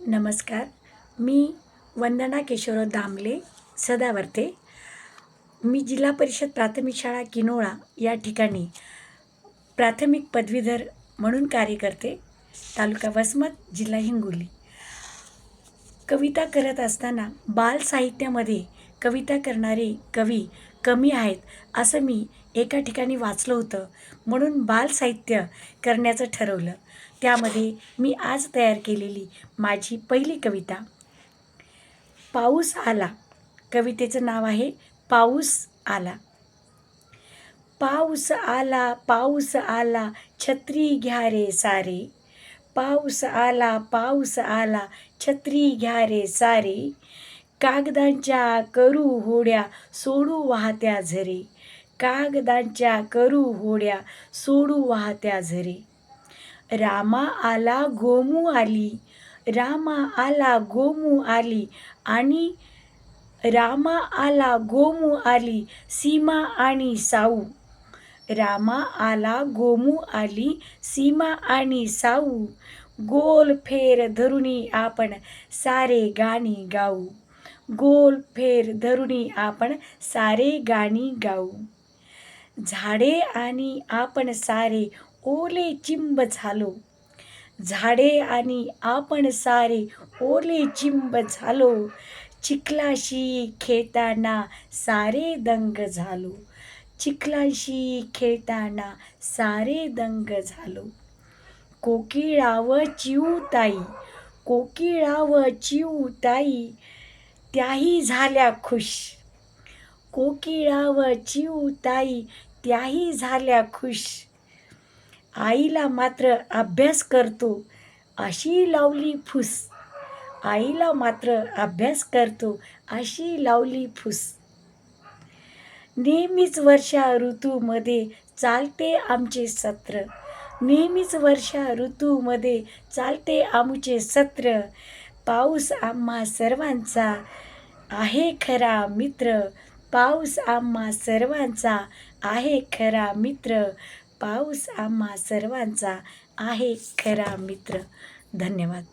नमस्कार. मी वंदना केशवराव दामले सदावर्ते. मी जिल्हा परिषद प्राथमिक शाळा किनोळा या ठिकाणी प्राथमिक पदवीधर म्हणून कार्य करते. तालुका वसमत, जिल्हा हिंगोली. कविता करत असताना बाल साहित्यामध्ये कविता करणारे कवी कमी आहेत असं मी एका ठिकाणी वाचलं होतं. म्हणून बाल साहित्य करण्याचं ठरवलं. त्यामध्ये मी आज तयार केलेली माझी पहिली कविता पाऊस आला. कवितेचं नाव आहे पाऊस आला. पाऊस आला, पाऊस आला, छत्री घ्या रे सारे. पाऊस आला, पाऊस आला, छत्री घ्या रे सारे. कागदांच्या करू होड्या, सोडू वाहत्या झरे. कागदांच्या करू होड्या, सोडू वाहत्या झरे. रामा आला गोमू आली, रामा आला गोमू आली, आणि रामा आला गोमू आली, सीमा आणि साऊ. रामा आला गोमू आली, सीमा आणि साऊ. गोल फेर धरुणी आपण सारे गाणी गाऊ. गोल फेर धरुणी आपण सारे गाणी गाऊ. झाडे आणि आपण सारे ओले चिंब झालो. झाडे आणि आपण सारे ओले चिंब झालो. चिखलाशी खेळताना सारे दंग झालो. चिखलाशी खेळताना सारे दंग झालो. कोकिळाव चिऊताई, कोकिळाव चिऊताई, त्याही झाल्या खुश. कोकिळाव चिऊताई, त्याही झाल्या खुश. आईला मात्र अभ्यास करतो अशी लावली फूस. आईला मात्र अभ्यास करतो अशी लावली फूस. नेहमीच वर्षा ऋतूमध्ये चालते आमचे सत्र. नेहमीच वर्षा ऋतूमध्ये चालते आमचे सत्र. पाऊस आम्हा सर्वांचा आहे खरा मित्र. पाऊस आम्हा सर्वांचा आहे खरा मित्र. पाऊस आम्हा सर्वांचा आहे खरा मित्र. धन्यवाद.